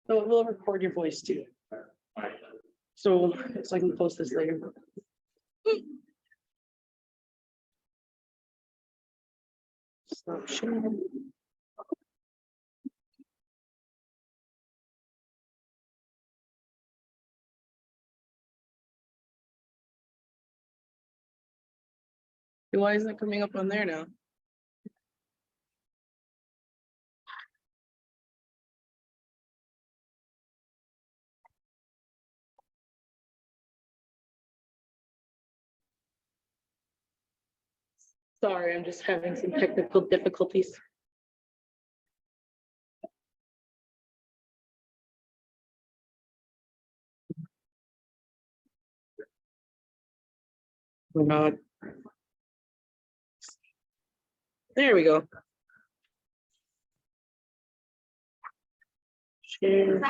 So it will record your voice too. So I can post this later. Stop sharing. Why isn't it coming up on there now? Sorry, I'm just having some technical difficulties. Oh my God. There we go. Share.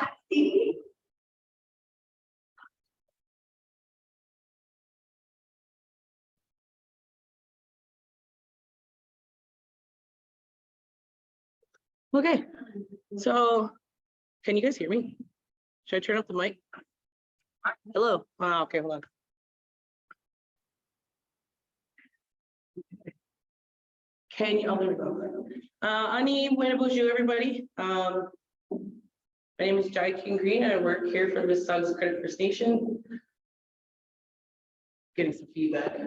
Okay, so can you guys hear me? Should I turn up the mic? Hello. Okay, hold on. Can you? Oh, there we go. Anishinaabemowin, everybody. My name is Zhaabwiitoo'daa Green. I work here for the Mississauga Credit First Nation. Getting some feedback.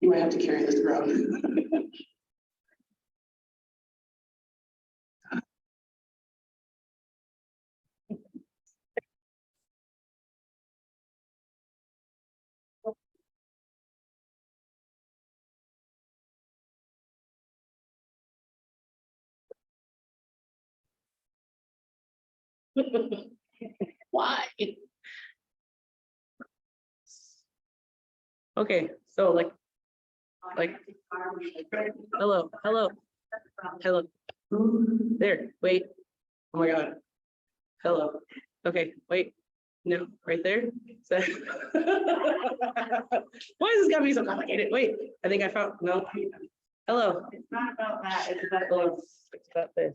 You might have to carry this around. Why? Okay, so like, hello. There, wait. Oh my God. Hello. Okay, wait. No, right there. So why is this gotta be so complicated? Wait, I think I found, no. Hello. It's not about that, it's about Hello. this. It's about this.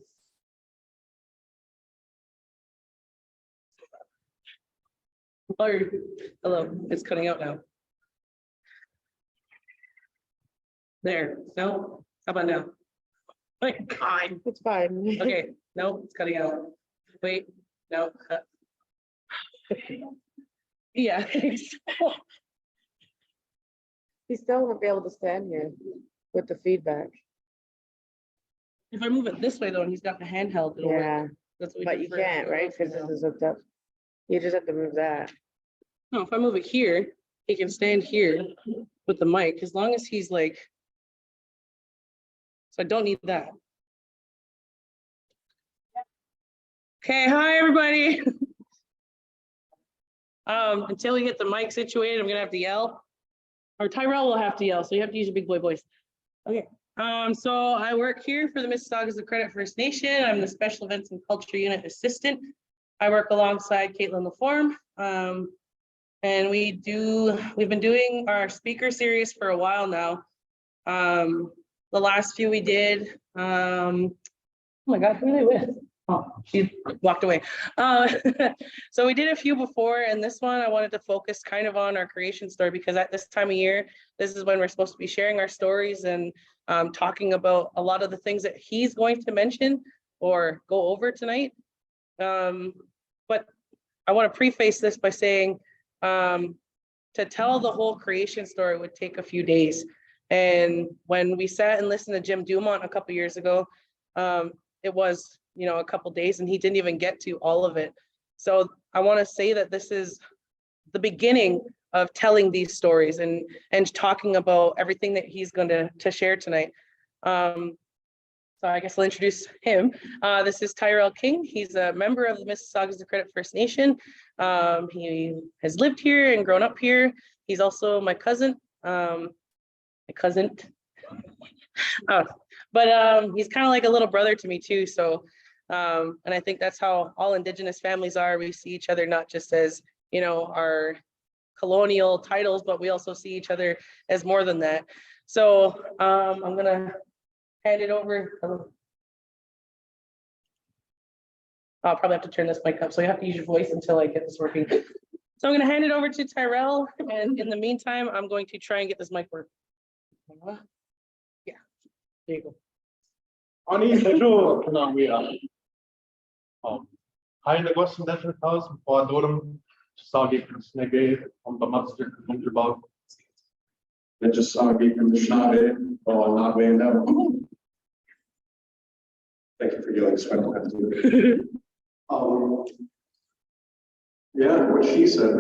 Oh, hello, it's cutting out now. There, no, how about now? Like, God. It's fine. Okay, no, it's cutting out. Wait, no. Yeah. He still won't be able to stand here with the feedback. If I move it this way though, and he's got the handheld, it'll work. Yeah, That's what we but do you for can't, everything right? else Because now. this is hooked up. You just have to move that. No, if I move it here, he can stand here with the mic, as long as he's like. So I don't need that. Okay, hi, everybody. Until we get the mic situated, I'm gonna have to yell. Or Tyrell will have to yell, so you have to use your big boy voice. Okay, so I work here for the Mississauga Credit First Nation. I'm the Special Events and Culture Unit Assistant. I work alongside Caitlin LaForme. And we've been doing our speaker series for a while now. The last few we did, oh my God, who are they with? Oh, she walked away. So we did a few before, and this one I wanted to focus kind of on our creation story, because at this time of year, this is when we're supposed to be sharing our stories and talking about a lot of the things that he's going to mention or go over tonight. But I want to preface this by saying, to tell the whole creation story would take a few days. And when we sat and listened to Jim Dumont a couple years ago, it was, a couple days, and he didn't even get to all of it. So I want to say that this is the beginning of telling these stories and talking about everything that he's going to share tonight. So I guess I'll introduce him. This is Tyrell King. He's a member of the Mississauga Credit First Nation. He has lived here and grown up here. He's also my cousin. But he's kind of like a little brother to me too. So, and I think that's how all Indigenous families are. We see each other not just as, our colonial titles, but we also see each other as more than that. So I'm gonna hand it over. I'll probably have to turn this mic up, so you have to use your voice until I get this working. So I'm gonna hand it over to Tyrell, and in the meantime, I'm going to try and get this mic working. Yeah, there you go. Anishinaabemowin. Heilig was in dit huis, waardoor zag ik een snegge om de master onderbouw. That just saw me from the Aambe or not weighing down. Thank you for yelling, so I don't have to do it. Yeah, what she said.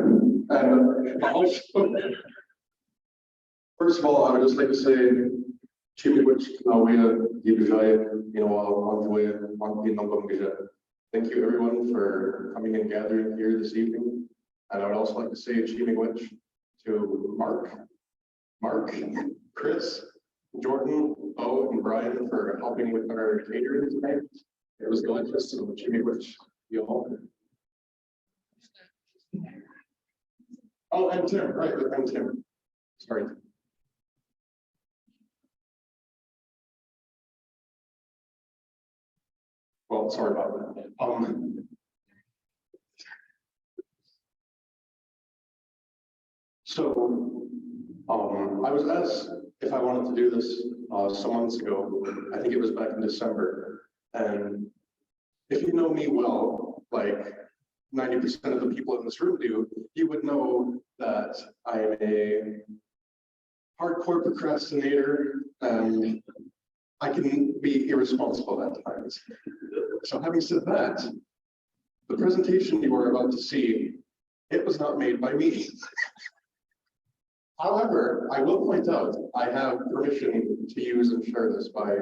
And also, first of all, I would just like to say, thank you everyone for coming and gathering here this evening. And I would also like to say to Mark, Chris, Jordan, Bo, and Brian for helping with our catering tonight. It was delicious, so you all. Oh, and Tim, right, and Tim. Sorry. Well, sorry about that. I was asked if I wanted to do this some months ago. I think it was back in December. And if you know me well, like 90% of the people in this room do, you would know that I'm a hardcore procrastinator and I can be irresponsible at times. So having said that, the presentation you are about to see, it was not made by me. However, I will point out, I have permission to use and share this by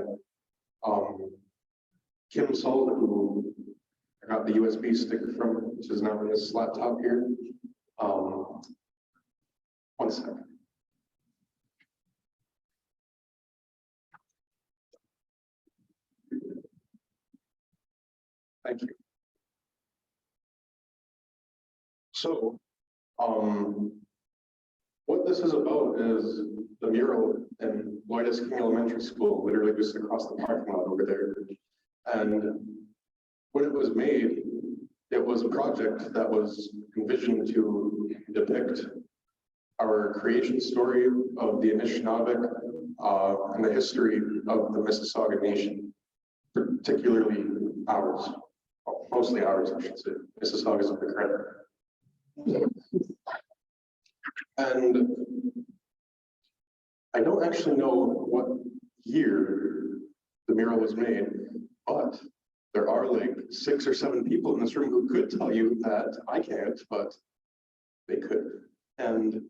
Kim Sol, who I got the USB stick from, which is now in this laptop here. 1 second. Thank you. So, what this is about is the mural in Lloydis King Elementary School, literally just across the parking lot over there. And when it was made, it was a project that was envisioned to depict our creation story of the Anishinaabe and the history of the Mississauga Nation, particularly ours. Well, mostly ours, I should say. Mississauga's of the credit. And I don't actually know what year the mural was made, but there are like 6 or 7 people in this room who could tell you that. I can't, but they could. And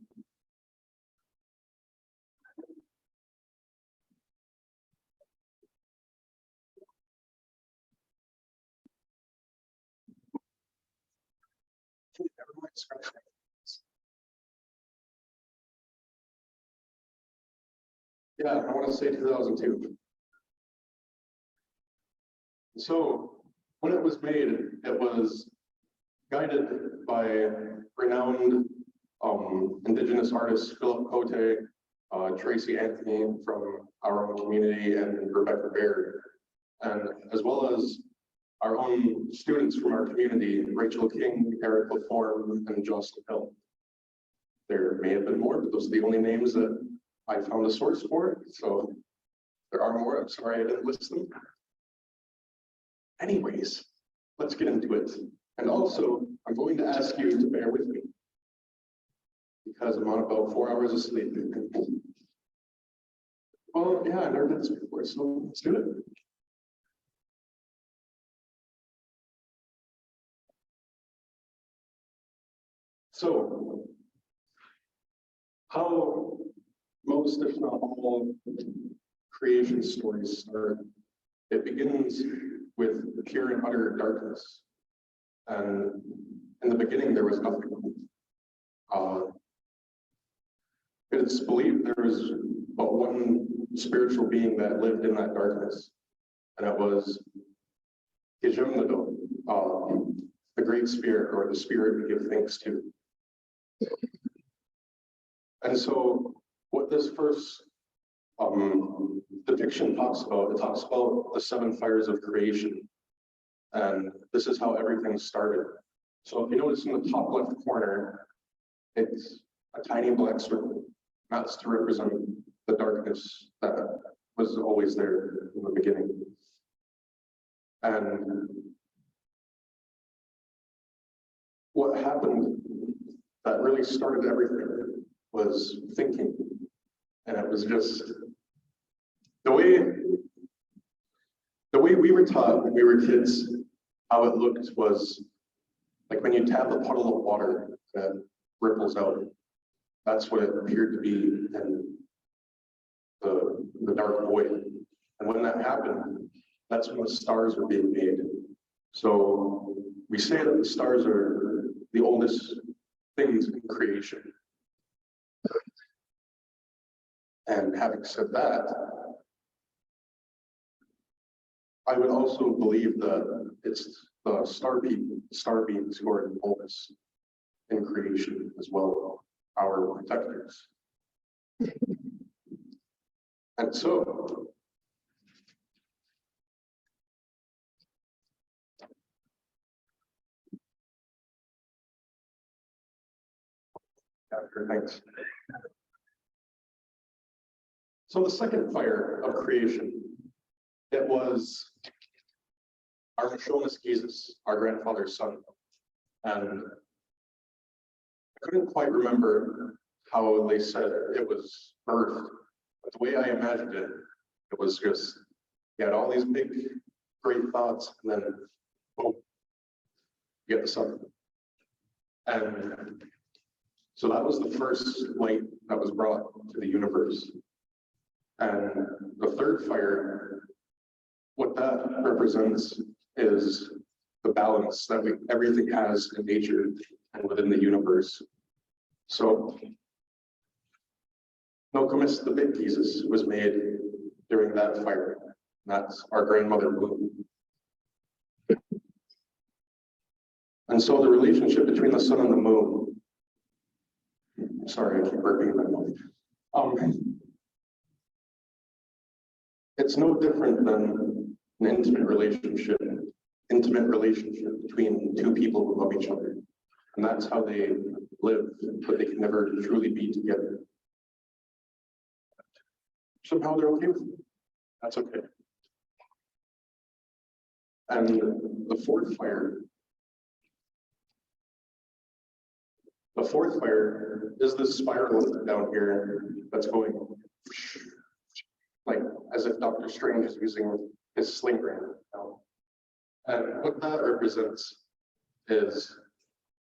yeah, I want to say 2002. So when it was made, it was guided by renowned Indigenous artists Philip Cote, Tracy Anthony from our own community, and Rebecca Baird, and as well as our own students from our community, Rachel King, Eric LaForme, and Jocelyn Hill. There may have been more, but those are the only names that I found a source for. So there are more. I'm sorry I didn't list them. Anyways, let's get into it. And also, I'm going to ask you to bear with me because I'm on about 4 hours of sleep. Well, yeah, I never did this before, so let's do it. So, how most, if not all, creation stories start, it begins with pure and utter darkness. And in the beginning, there was nothing. It's believed there was but one spiritual being that lived in that darkness, and it was Zhaabwiitoo'daa, the great spirit, or the spirit we give thanks to. And so what this first depiction talks about, it talks about the 7 fires of creation. And this is how everything started. So if you notice in the top left corner, it's a tiny black circle. That's to represent the darkness that was always there in the beginning. And what happened that really started everything was thinking. And it was just the way we were taught when we were kids, how it looked was like when you tap a puddle of water that ripples out. That's what it appeared to be in the dark void. And when that happened, that's when the stars were being made. So we say that the stars are the oldest things in creation. And having said that, I would also believe that it's the star beings who are the oldest in creation as well, our protectors. And so, thanks. So the second fire of creation, it was our Jesus, our grandfather's son. And I couldn't quite remember how they said it was birthed, but the way I imagined it, it was just, he had all these big, great thoughts, and then, boom, you get the sun. And so that was the first light that was brought to the universe. And the third fire, what that represents is the balance that everything has in nature and within the universe. So Nokomis, the big Jesus, was made during that fire. That's our grandmother moon. And so the relationship between the sun and the moon, sorry, I keep burping in my mouth. It's no different than an intimate relationship between two people who love each other. And that's how they live, but they can never truly be together. Somehow they're okay with it. That's okay. And the fourth fire is this spiral down here that's going like as if Dr. Strange is using his sling ring. And what that represents is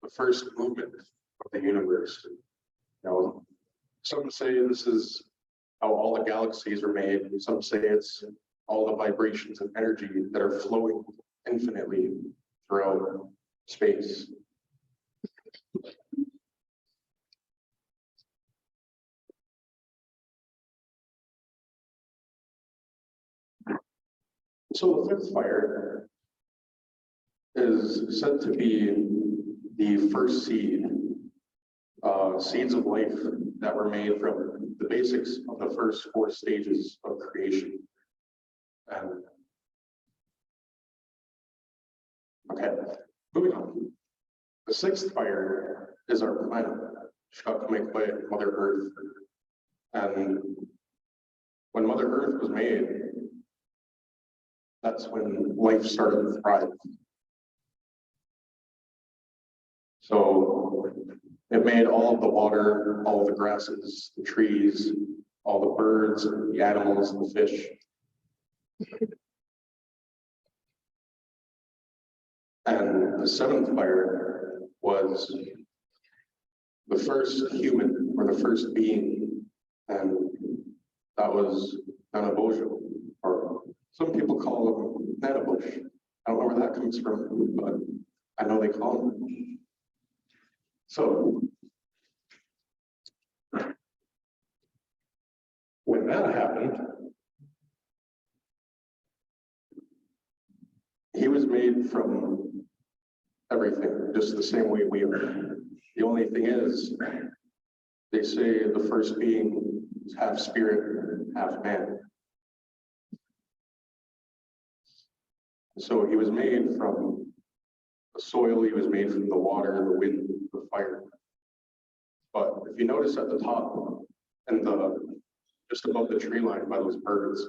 the first movement of the universe. Some say this is how all the galaxies are made. Some say it's all the vibrations and energy that are flowing infinitely throughout space. So the fifth fire is said to be the first seeds of life that were made from the basics of the first four stages of creation. And okay, moving on. The sixth fire is our planet, Zhaabwiitoo'daa, Mother Earth. And when Mother Earth was made, that's when life started to thrive. So it made all of the water, all of the grasses, the trees, all the birds, the animals, and the fish. And the seventh fire was the first human, or the first being, and that was Anishinaabemowin, or some people call him Nanabush. I don't know where that comes from, but I know they call him. So when that happened, he was made from everything, just the same way we are. The only thing is, they say the first being is half spirit, half man. So he was made from the soil, he was made from the water, the wind, the fire. But if you notice at the top and just above the tree line by those birds,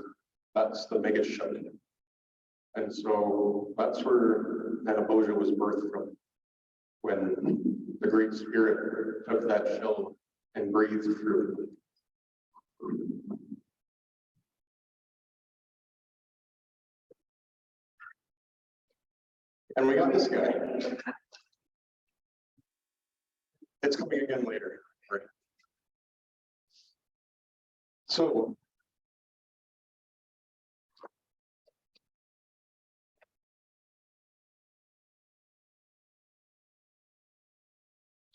that's the mega shell. And so that's where Anishinaabemowin was birthed from, when the Great Spirit took that shell and breathed through it. And we got this guy. It's coming again later, right? So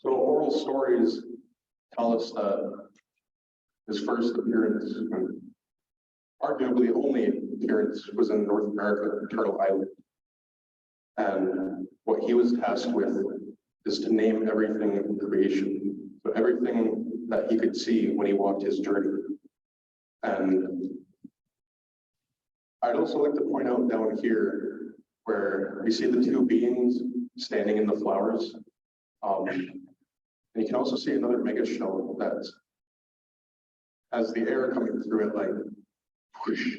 oral stories tell us that his first appearance, and arguably only appearance, was in North America, Turtle Island. And what he was tasked with is to name everything in creation, so everything that he could see when he walked his journey. And I'd also like to point out down here where we see the two beings standing in the flowers. And you can also see another mega shell that has the air coming through it like whoosh.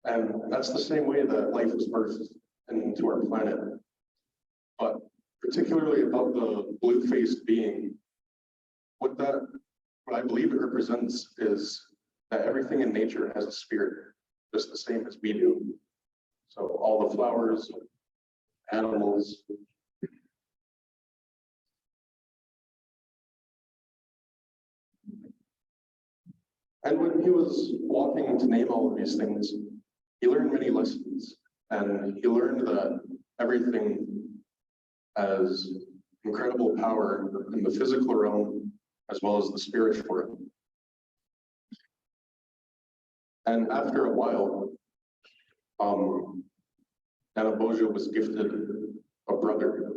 And that's the same way that life was birthed into our planet. But particularly about the blue-faced being, what I believe it represents is that everything in nature has a spirit, just the same as we do. So all the flowers, animals. And when he was walking to name all of these things, he learned many lessons. And he learned that everything has incredible power in the physical realm as well as the spiritual realm. And after a while, Anishinaabemowin was gifted a brother,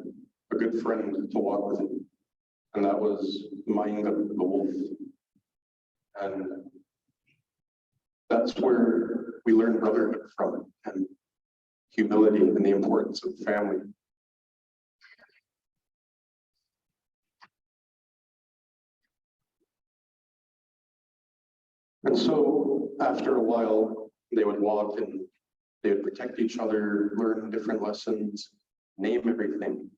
a good friend to walk with him. And that was Mainga the wolf. And that's where we learn brotherhood from, and humility and the importance of family. And so after a while, they would walk and they would protect each other, learn different lessons, name everything.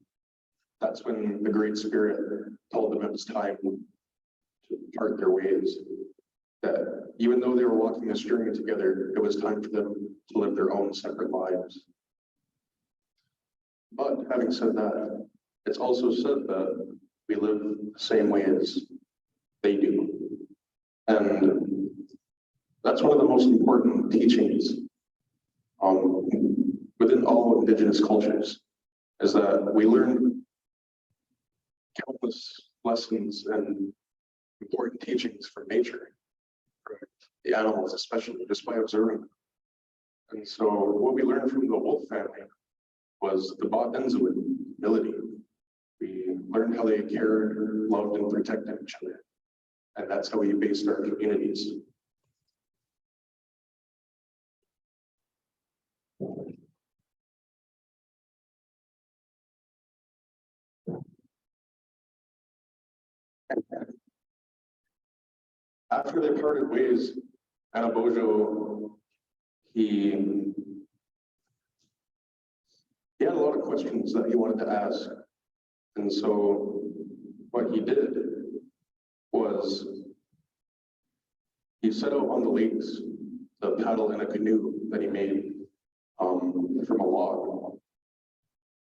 That's when the Great Spirit told them it was time to part their ways. That even though they were walking this journey together, it was time for them to live their own separate lives. But having said that, it's also said that we live the same way as they do. And that's one of the most important teachings within all Indigenous cultures, is that we learn countless lessons and important teachings from nature, from the animals especially, just by observing them. And so what we learned from the wolf family was the Zhaabwiitoo'daa, humility. We learned how they cared, loved, and protected each other. And that's how we based our communities. After they parted ways, Anishinaabemowin, he had a lot of questions that he wanted to ask. And so what he did was he set out on the lakes to paddle in a canoe that he made from a log.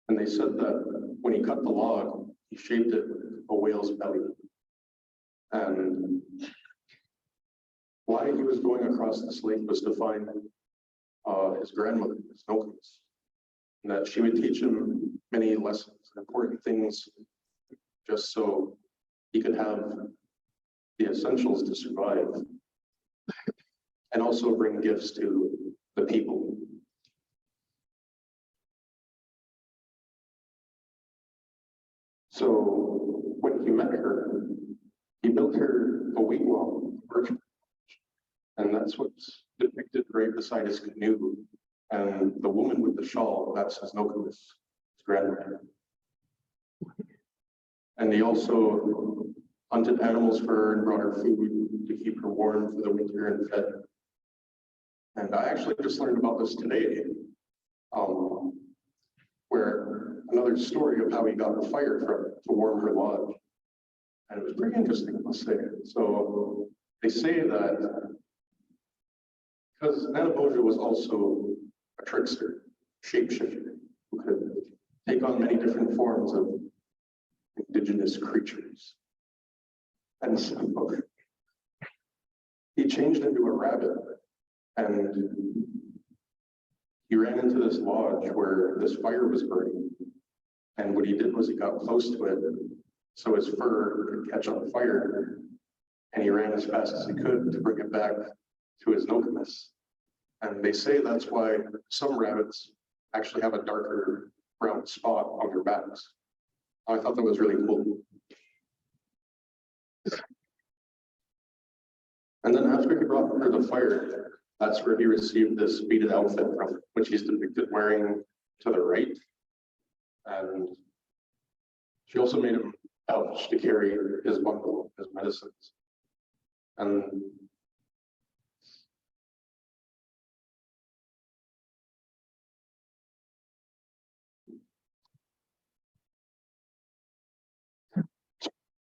And they said that when he cut the log, he shaped it a whale's belly. And why he was going across this lake was to find his grandmother, his Nokomis, and that she would teach him many lessons and important things just so he could have the essentials to survive and also bring gifts to the people. So when he met her, he built her a wigwam, birch. And that's what's depicted right beside his canoe. And the woman with the shawl, that's his Nokomis, his grandmother. And he also hunted animals for her and brought her food to keep her warm for the winter and fed. And I actually just learned about this today, where another story of how he got the fire from to warm her lodge. And it was pretty interesting, I must say. So they say that because Nanaboja was also a trickster, shapeshifter, who could take on many different forms of indigenous creatures. And so he changed into a rabbit, and he ran into this lodge where this fire was burning. And what he did was he got close to it so his fur could catch on fire. And he ran as fast as he could to bring it back to his Nokomis. And they say that's why some rabbits actually have a darker brown spot on their backs. I thought that was really cool. And then after he brought her the fire, that's where he received this beaded outfit from, which he's depicted wearing to the right. And she also made him pouch to carry his bundle, his medicines. And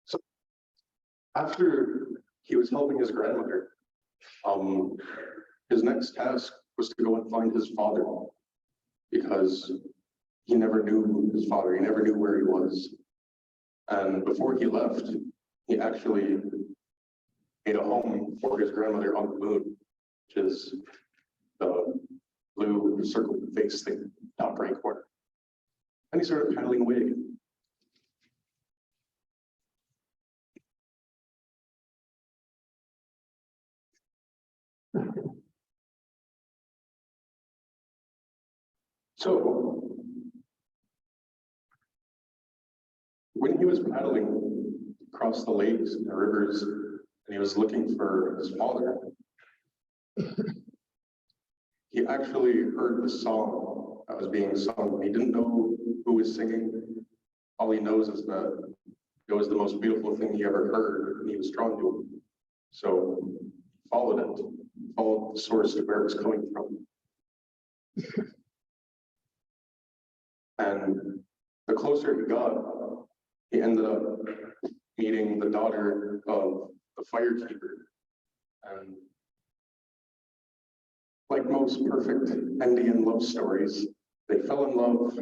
so after he was helping his grandmother, his next task was to go and find his father, because he never knew his father, he never knew where he was. And before he left, he actually made a home for his grandmother on the moon, which is the blue circle face thing, top right corner. And he started paddling away again. So when he was paddling across the lakes and the rivers, and he was looking for his father, he actually heard the song that was being sung. He didn't know who was singing. All he knows is that it was the most beautiful thing he ever heard, and he was drawn to it. So he followed it, followed the source to where it was coming from. And the closer he got, he ended up meeting the daughter of the firekeeper. And like most perfect Indian love stories, they fell in love,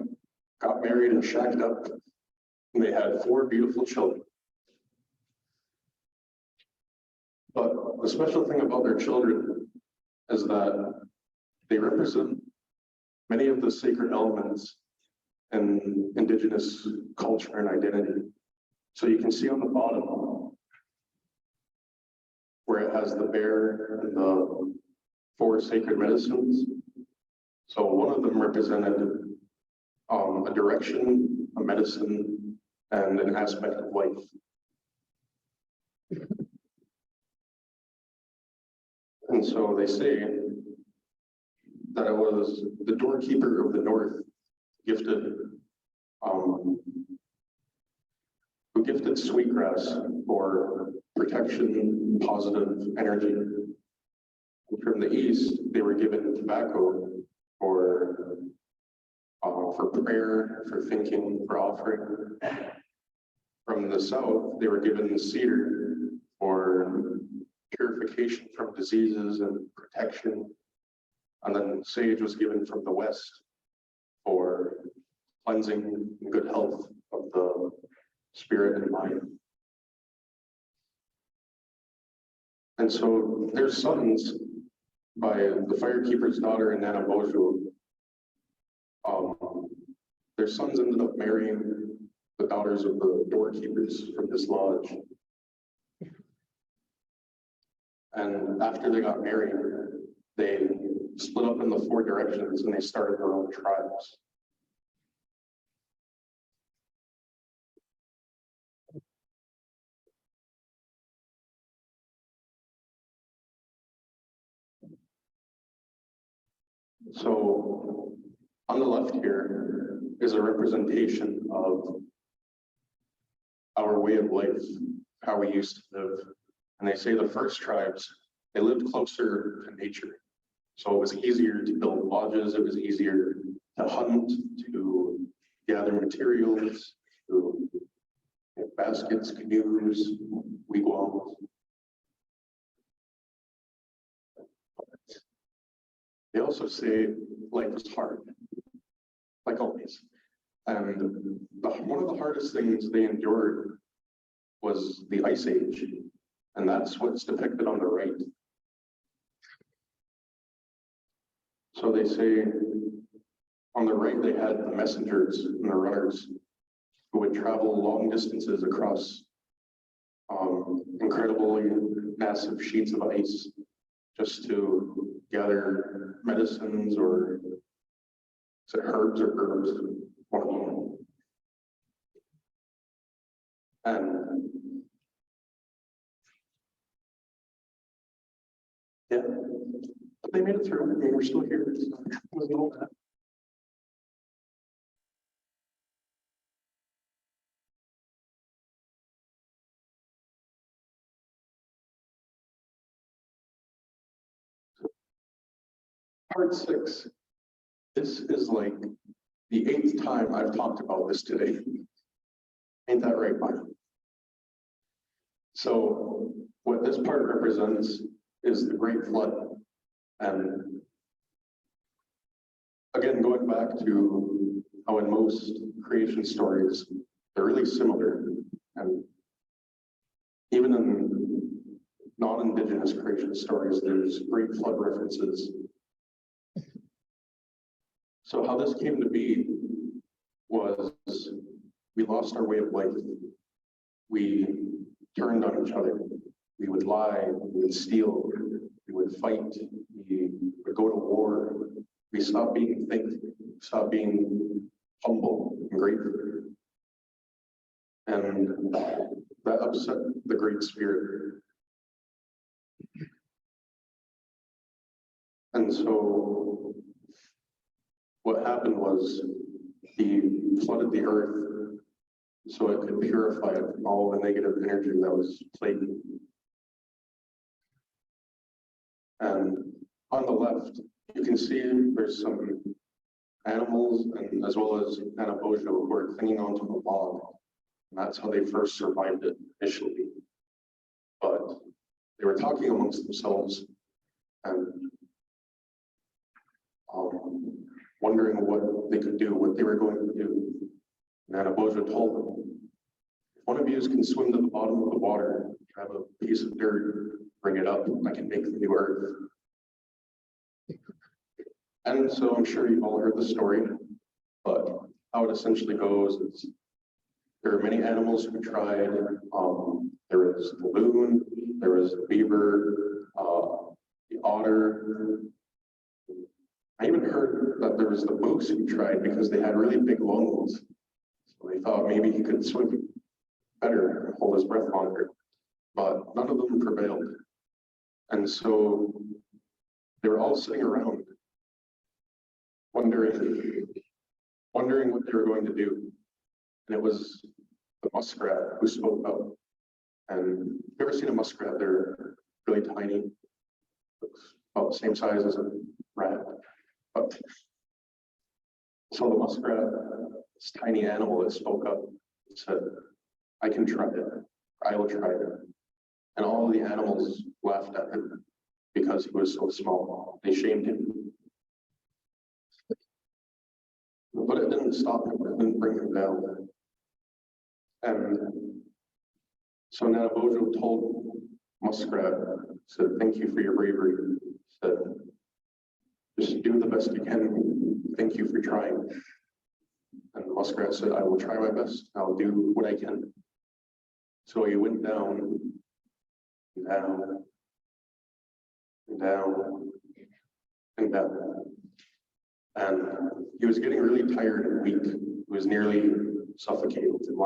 got married and shacked up, and they had 4 beautiful children. But the special thing about their children is that they represent many of the sacred elements in indigenous culture and identity. So you can see on the bottom where it has the bear and the 4 sacred medicines. So one of them represented a direction, a medicine, and an aspect of life. And so they say that it was the doorkeeper of the north who gifted sweetgrass for protection, positive energy. And from the east, they were given tobacco for prayer, for thinking, for offering. From the south, they were given cedar for purification from diseases and protection. And then sage was given from the west for cleansing and good health of the spirit and mind. And so their sons, by the firekeeper's daughter in Nanabojo, their sons ended up marrying the daughters of the doorkeepers from this lodge. And after they got married, they split up in the 4 directions and they started their own tribes. So on the left here is a representation of our way of life, how we used to live. And they say the first tribes, they lived closer to nature. So it was easier to build lodges, it was easier to hunt, to gather materials, to make baskets, canoes, wigwams. They also say life was hard, like always. And one of the hardest things they endured was the Ice Age. And that's what's depicted on the right. So they say on the right, they had the messengers and the runners who would travel long distances across incredibly massive sheets of ice just to gather medicines or is it herbs or herbs? One of them. And yeah, but they made it through. I mean, we're still here. So it was all that. Part 6. This is like the 8th time I've talked about this today. Ain't that right, Mike? So what this part represents is the Great Flood. And again, going back to how in most creation stories, they're really similar. And even in non-Indigenous creation stories, there's Great Flood references. So how this came to be was we lost our way of life. We turned on each other. We would lie, we would steal, we would fight, we would go to war. We stopped being thankful, stopped being humble and grateful. And that upset the Great Spirit. And so what happened was he flooded the earth so it could purify it from all the negative energy that was plaguing. And on the left, you can see there's some animals and as well as Anishinaabemowin who are clinging onto a log. And that's how they first survived it initially. But they were talking amongst themselves and wondering what they could do, what they were going to do. And Anishinaabemowin told them, if one of you can swim to the bottom of the water, grab a piece of dirt, bring it up, I can make the new earth. And so I'm sure you've all heard the story, but how it essentially goes is there are many animals who tried. There was the loon, there was the beaver, the otter. I even heard that there was the moose who tried because they had really big lungs. So they thought maybe he could swim better and hold his breath longer, but none of them prevailed. And so they were all sitting around wondering what they were going to do. And it was the muskrat who spoke up. And if you've ever seen a muskrat, they're really tiny, about the same size as a rat. But so the muskrat, this tiny animal that spoke up, said, I can try it, I will try it. And all the animals laughed at him because he was so small. They shamed him. But it didn't stop him, it didn't bring him down. And so Anishinaabemowin told Muskrat, said, thank you for your bravery. Said, just do the best you can. Thank you for trying. And the Muskrat said, I will try my best. I'll do what I can. So he went down, and down, and down, and down. And he was getting really tired and weak. He was nearly suffocated and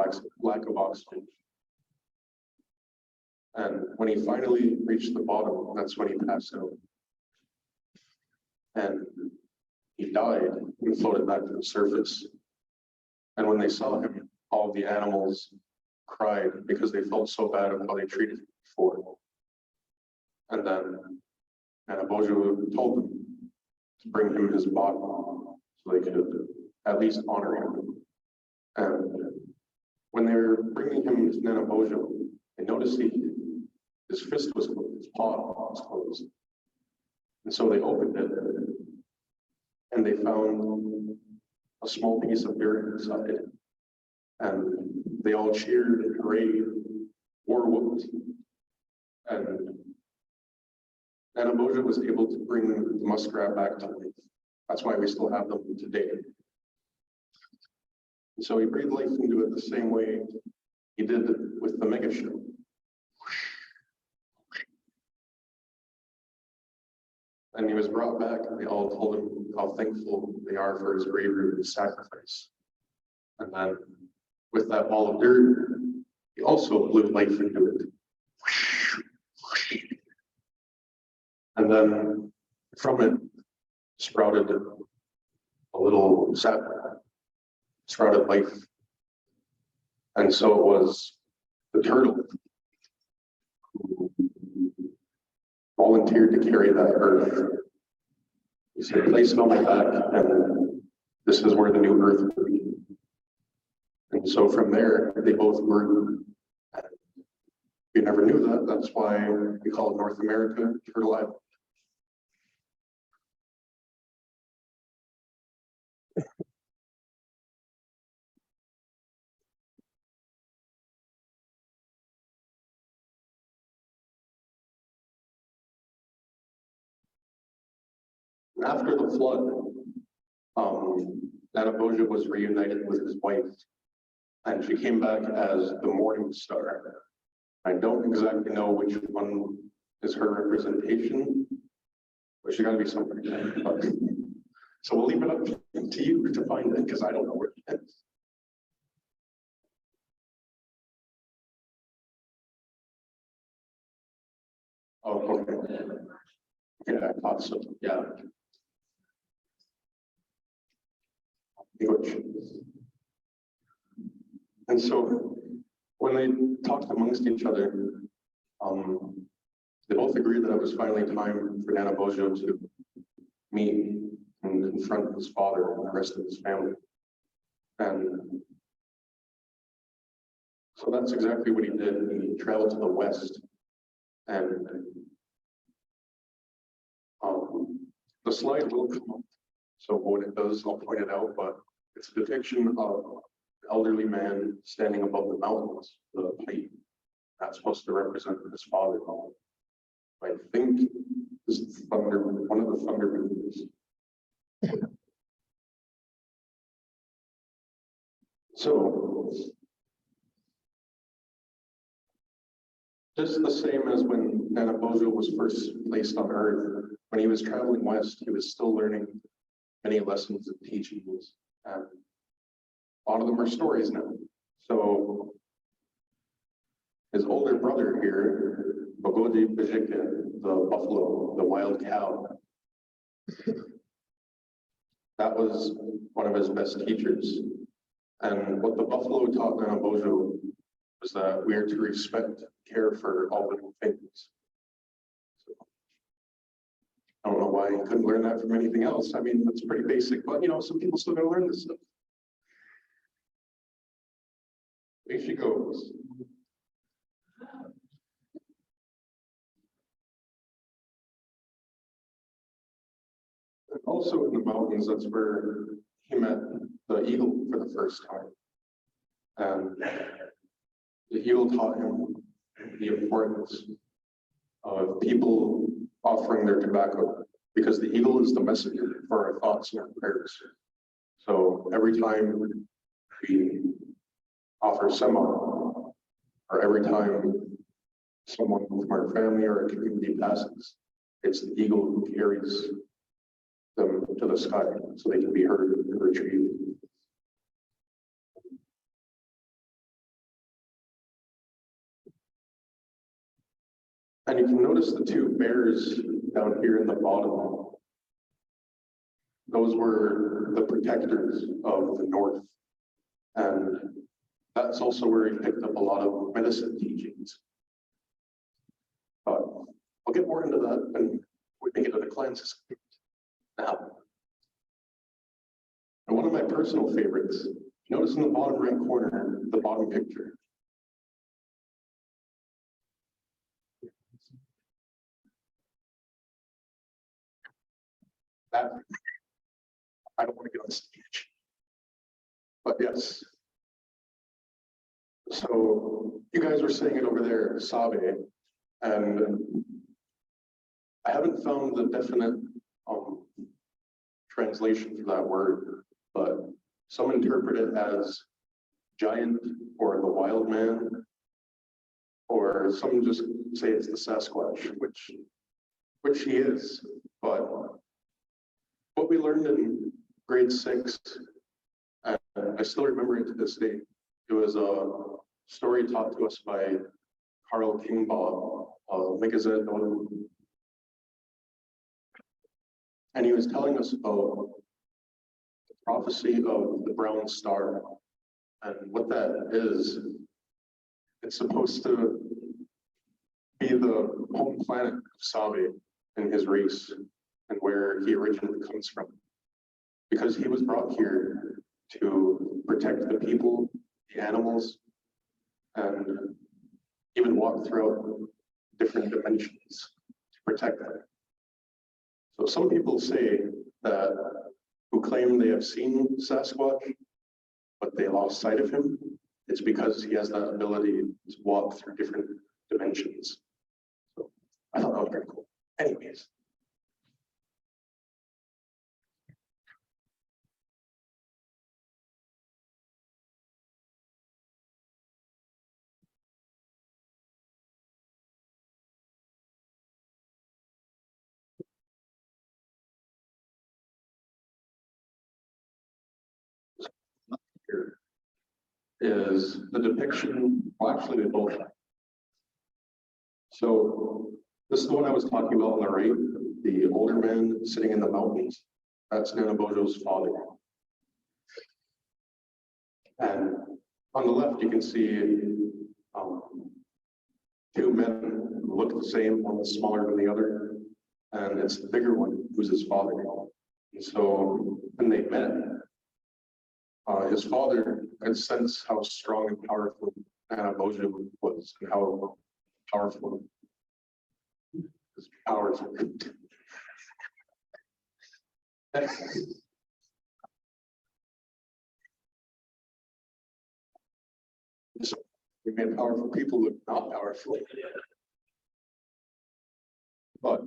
lack of oxygen. And when he finally reached the bottom, that's when he passed out. And he died and floated back to the surface. And when they saw him, all the animals cried because they felt so bad about how they treated him before. And then Anishinaabemowin told them to bring him his body so they could at least honor him. And when they were bringing him to Anishinaabemowin, they noticed his fist was closed, his paw was closed. And so they opened it and they found a small piece of dirt inside. And they all cheered and hooray, war whooped. And Anishinaabemowin was able to bring the muskrat back to life. That's why we still have them today. And so he breathed life into it the same way he did with the mega show. And he was brought back, and they all told him how thankful they are for his bravery and his sacrifice. And then, with that ball of dirt, he also blew life into it. And then, from it, sprouted a little sap, sprouted life. And so it was the turtle who volunteered to carry that earth. He said, place it on my back, and this is where the new earth will be. And so from there, they both grew. You never knew that. That's why we call North America Turtle Island. After the flood, Anishinaabemowin was reunited with his wife, and she came back as the morning star. I don't exactly know which one is her representation, but she's got to be somewhere. So we'll leave it up to you to find it, because I don't know where it is. Oh, okay. Yeah, I thought so. Yeah. English. And so when they talked amongst each other, they both agreed that it was finally time for Anishinaabemowin to meet and confront his father and the rest of his family. And so that's exactly what he did. He traveled to the west, and the slide will come up. So when it does, I'll point it out, but it's a depiction of an elderly man standing above the mountains, the height. That's supposed to represent his father. I think this is thunder, one of the thunder movies. So, just the same as when Anishinaabemowin was first placed on Earth, when he was traveling west, he was still learning many lessons and teachings, and a lot of them are stories now. So, his older brother here, Zhaabwiitoo'daa, the buffalo, the wild cow, that was one of his best teachers. And what the buffalo taught Anishinaabemowin was that we are to respect, care for all living things. So, I don't know why he couldn't learn that from anything else. I mean, that's pretty basic, but some people still gotta learn this stuff. Here she goes. And also in the mountains, that's where he met the eagle for the first time. And the eagle taught him the importance of people offering their tobacco, because the eagle is the messenger for our thoughts and our prayers. So every time we offer sema, or every time someone from our family or our community passes, it's the eagle who carries them to the sky so they can be heard and retrieved. And you can notice the two bears down here in the bottom. those were the protectors of the North. And that's also where he picked up a lot of medicine teachings. But I'll get more into that when we make it to the cleanse now. And one of my personal favorites, notice in the bottom right corner, the bottom picture. That, I don't want to get on stage, but yes. So you guys were saying it over there, Zhaabwiitoo'daa, and I haven't found the definite translation for that word, but some interpret it as giant or the wild man, or some just say it's the Sasquatch, which he is. But what we learned in grade 6, and I still remember it to this day, it was a story taught to us by Carl Kingbaugh, Zhaabwiitoo'daa. And he was telling us about the prophecy of the brown star. And what that is, it's supposed to be the home planet of Zhaabwiitoo'daa in his race and where he originally comes from. Because he was brought here to protect the people, the animals, and even walk throughout different dimensions to protect them. So some people say that who claim they have seen Sasquatch, but they lost sight of him, it's because he has that ability to walk through different dimensions. So I thought that was very cool. Anyways. Here is the depiction, well, actually they both. So this is the one I was talking about on the right, the older man sitting in the mountains. That's Nanabojo's father. And on the left, you can see two men who look the same, one is smaller than the other, and it's the bigger one who's his father. And so when they met, his father could sense how strong and powerful Nanabojo was and how powerful his powers were. So we made powerful people look not powerful. But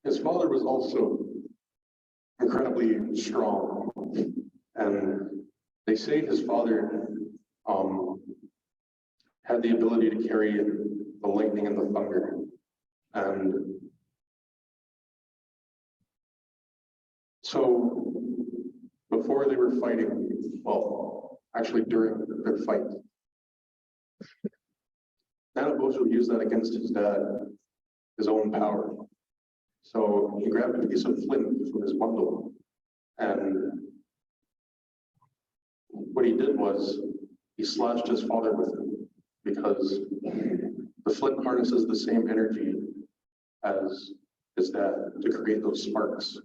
his father was also incredibly strong. And they say his father had the ability to carry the lightning and the thunder. And so before they were fighting, well, actually during their fight, Nanabojo used that against his dad, his own power. So he grabbed a piece of flint from his bundle, and what he did was he slashed his father with it, because the flint harnesses the same energy as his dad to create those sparks.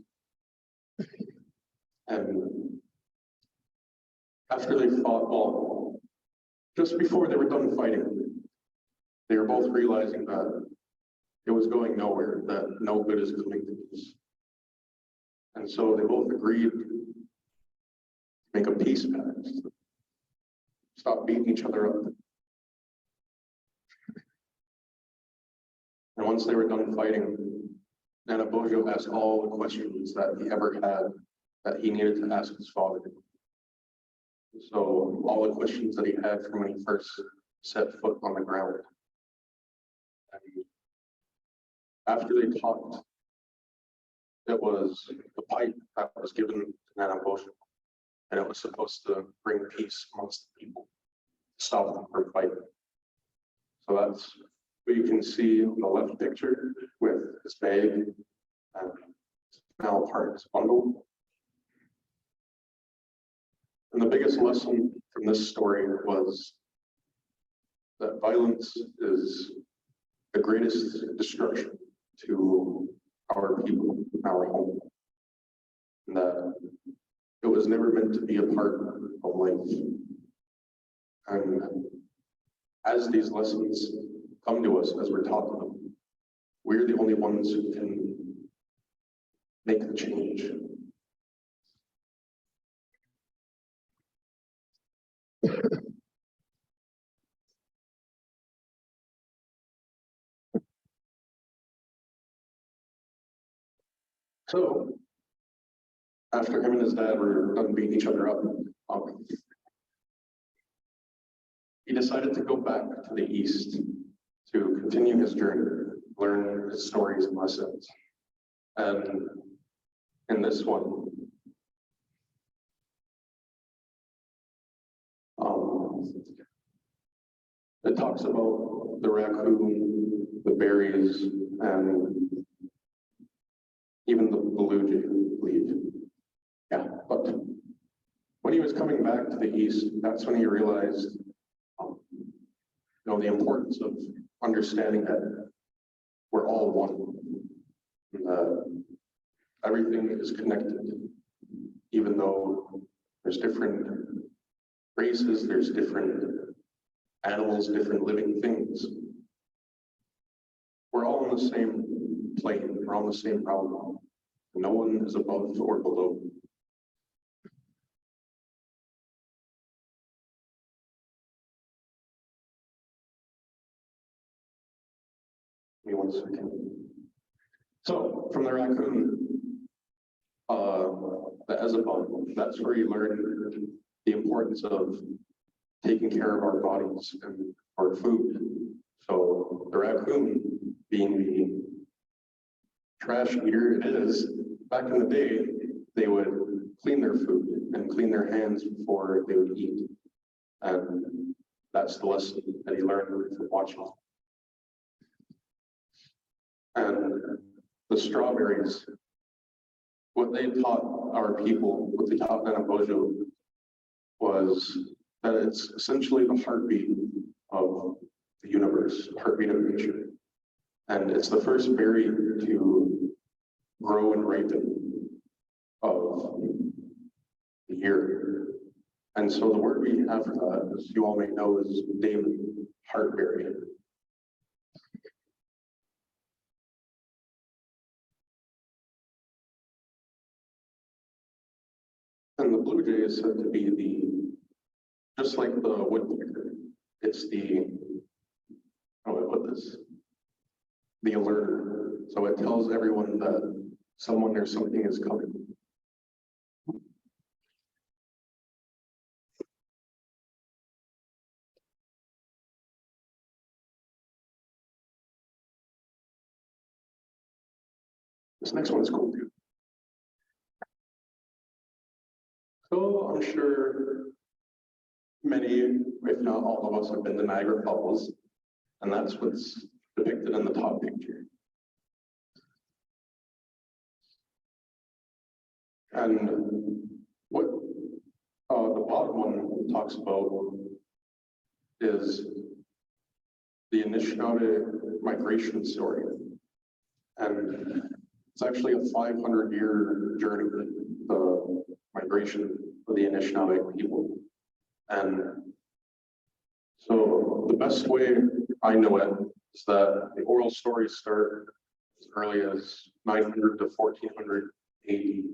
And after they fought, well, just before they were done fighting, they were both realizing that it was going nowhere, that no good is coming to this. And so they both agreed to make a peace pact, stop beating each other up. And once they were done fighting, Nanabojo asked all the questions that he ever had that he needed to ask his father. So all the questions that he had from when he first set foot on the ground. And after they talked, it was the pipe that was given to Nanabojo, and it was supposed to bring peace amongst the people, stop them from fighting. So that's what you can see on the left picture with his bag and his now part of his bundle. And the biggest lesson from this story was that violence is the greatest destruction to our people, our home. And that it was never meant to be a part of life. And as these lessons come to us, as we're taught them, we're the only ones who can make the change. So, after him and his dad were done beating each other up, he decided to go back to the east to continue his journey, learn his stories and lessons. And in this one, it talks about the raccoon, the berries, and even the blue jay, I believe. Yeah, but when he was coming back to the east, that's when he realized, the importance of understanding that we're all one. Everything is connected, even though there's different races, there's different animals, different living things. We're all on the same plane, we're on the same realm. No one is above or below. Give me 1 second. So, from the raccoon, the Ezebon, that's where you learn the importance of taking care of our bodies and our food. So, the raccoon, being the trash eater it is, back in the day, they would clean their food and clean their hands before they would eat. And that's the lesson that he learned from watching. And the strawberries, what they taught our people, what they taught Nanabojo, was that it's essentially the heartbeat of the universe, heartbeat of nature. And it's the first berry to grow and ripen of the year. And so the word we have for that, as you all may know, is Damon, heartberry. And the blue jay is said to be just like the woodpecker, it's how do I put this? The alerter. So it tells everyone that someone or something is coming. This next one is cool too. So I'm sure many, if not all of us, have been to Niagara Falls, and that's what's depicted in the top picture. And what the bottom one talks about is the Anishinaabe migration story. And it's actually a 500-year journey, the migration of the Anishinaabe people. And so the best way I know it is that the oral stories start as early as 900 to 1400 AD, if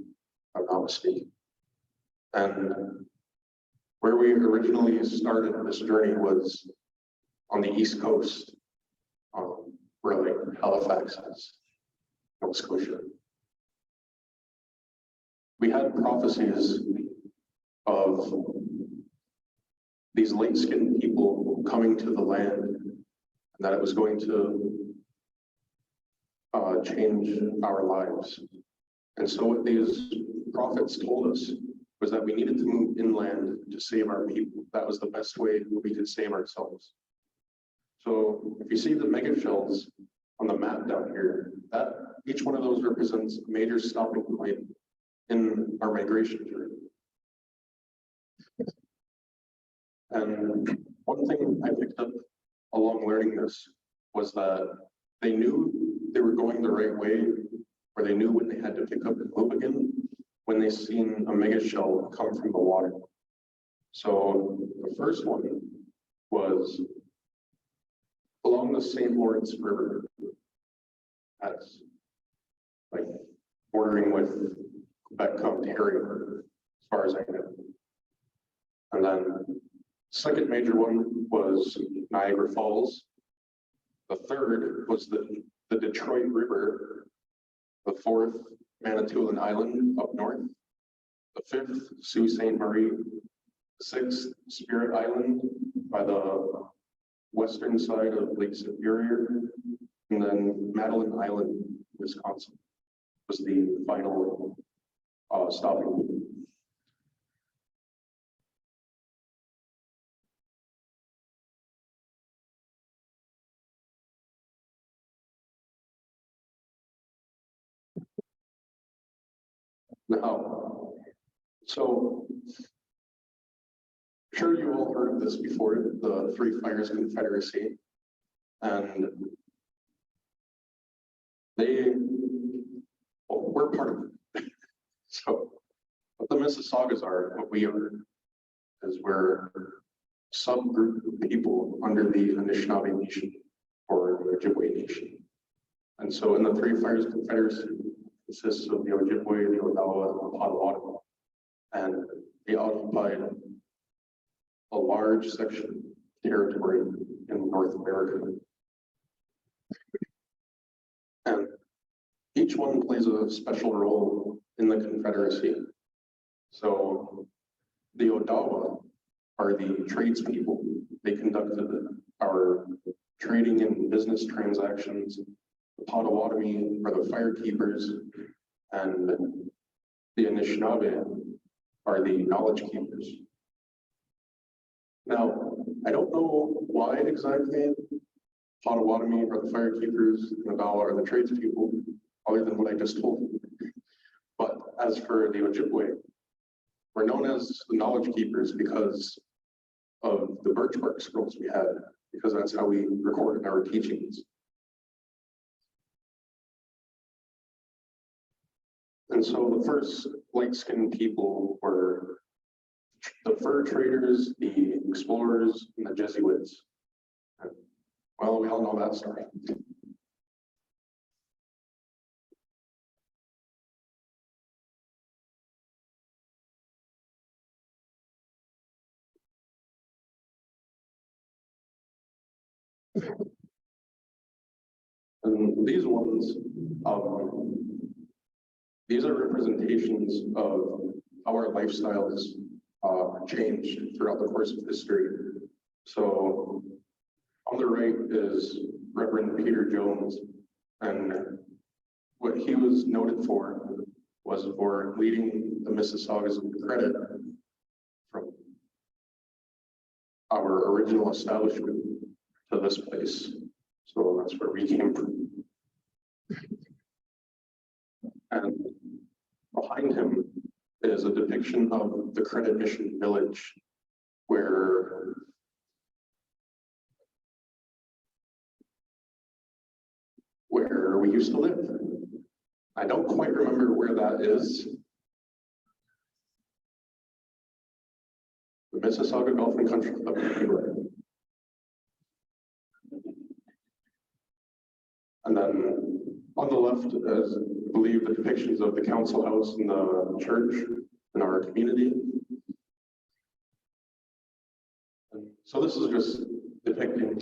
I'm not mistaken. And where we originally started this journey was on the East Coast, where like Halifax is, Nova Scotia. We had prophecies of these light-skinned people coming to the land, and that it was going to change our lives. And so what these prophets told us was that we needed to move inland to save our people. That was the best way we could save ourselves. So if you see the mega shells on the map down here, that each one of those represents a major stopping point in our migration journey. And one thing I picked up along learning this was that they knew they were going the right way, or they knew when they had to pick up and move again when they seen a mega shell come from the water. So the first one was along the St. Lawrence River, that's like bordering with Quebec, Ontario, as far as I know. And then the second major one was Niagara Falls. The third was the Detroit River. The fourth, Manitoulin Island up north. The fifth, Sault Ste. Marie. The sixth, Spirit Island by the western side of Lake Superior. And then Madeline Island, Wisconsin, was the final stopping. Now, so I'm sure you all heard of this before, the Three Fires Confederacy, and we're part of it. So what the Mississaugas are, what we are, is we're a subgroup of people under the Anishinaabe Nation or the Ojibwe Nation. And so in the Three Fires Confederacy, consists of the Ojibwe, the Odawa, and the Potawatomi. And they occupied a large section of territory in North America. And each one plays a special role in the Confederacy. So the Odawa are the tradespeople. They conducted our trading and business transactions. The Potawatomi are the firekeepers, and the Anishinaabe are the knowledge keepers. Now, I don't know why exactly Potawatomi are the firekeepers, and Odawa are the tradespeople, other than what I just told you. But as for the Ojibwe, we're known as the knowledge keepers because of the birch bark scrolls we had, because that's how we recorded our teachings. And so the first light-skinned people were the fur traders, the explorers, and the Jesuits. And, well, we all know that story. And these ones, these are representations of how our lifestyles changed throughout the course of history. So on the right is Reverend Peter Jones, and what he was noted for was for leading the Mississaugas of the Credit from our original establishment to this place. So that's where we came from. And behind him is a depiction of the Credit Mission Village, where we used to live. I don't quite remember where that is. The Mississauga Golf and Country Club. And then on the left is, I believe, the depictions of the council house and the church in our community. And so this is just depicting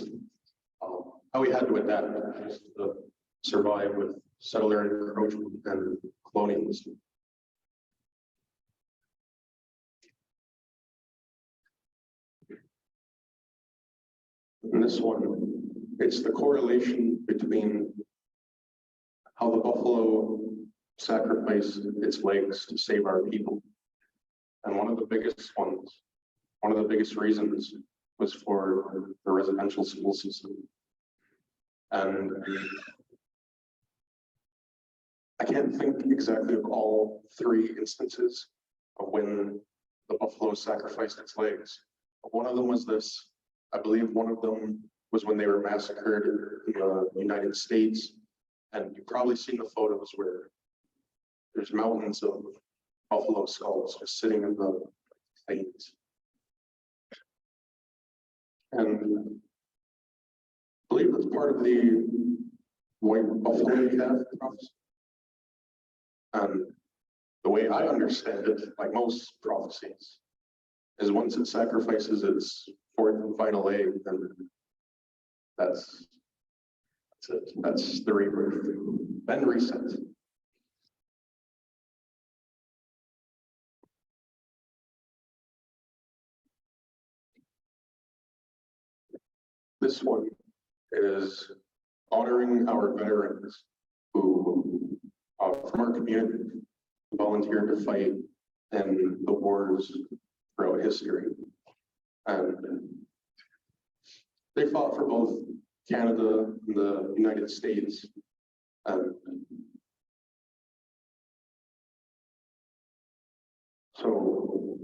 how we had to adapt just to survive with settler encroachment and colonialism. And this one, it's the correlation between how the buffalo sacrificed its legs to save our people. And one of the biggest ones, one of the biggest reasons was for the residential school system. And I can't think exactly of all three instances of when the buffalo sacrificed its legs. But one of them was this. I believe one of them was when they were massacred in the United States. And you've probably seen the photos where there's mountains of buffalo skulls just sitting in the plains. And I believe that's part of the white buffalo calf prophecy. And the way I understand it, like most prophecies, is once it sacrifices its fourth and final egg, then that's it. That's the rebirth. Then reset. This one is honoring our veterans who, from our community, volunteered to fight in the wars throughout history. And they fought for both Canada and the United States. And so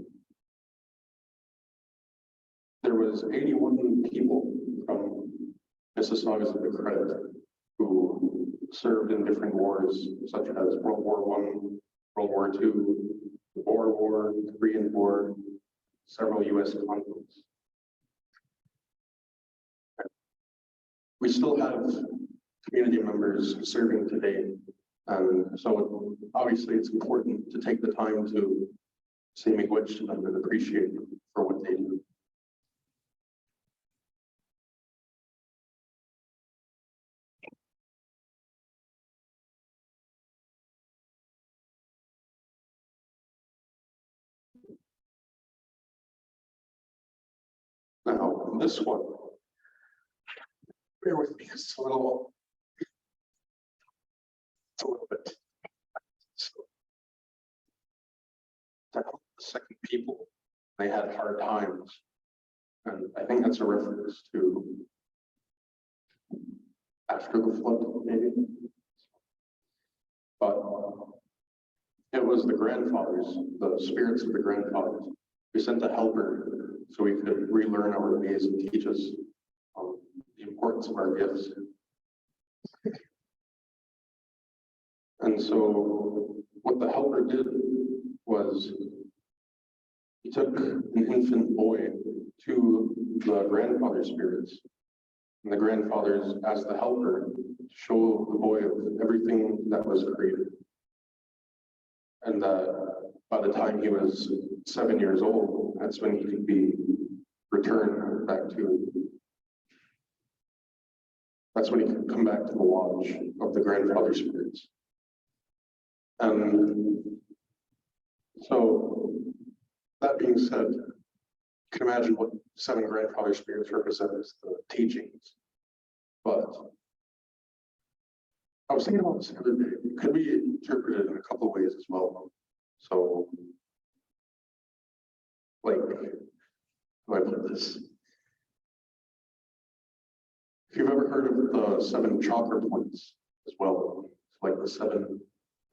there was 81 people from Mississaugas of the Credit who served in different wars, such as World War I, World War II, the Boer War, the Korean War, several US conflicts. We still have community members serving today. And so obviously it's important to take the time to say miigwech to them and appreciate them for what they do. Now, this one, bear with me, it's a little bit. So, to help the second people, they had hard times. And I think that's a reference to after the flood, maybe. But it was the grandfathers, the spirits of the grandfathers. We sent a helper so we could relearn our ways and teach us the importance of our gifts. And so what the helper did was he took an infant boy to the grandfather spirits. And the grandfathers asked the helper to show the boy everything that was created. And by the time he was 7 years old, that's when he could be returned back to, that's when he could come back to the lodge of the grandfather spirits. And so, that being said, you can imagine what 7 grandfather spirits represent as the teachings. But I was thinking about this the other day. It could be interpreted in a couple of ways as well. So, like, how do I put this? If you've ever heard of the 7 chakra points as well, like the 7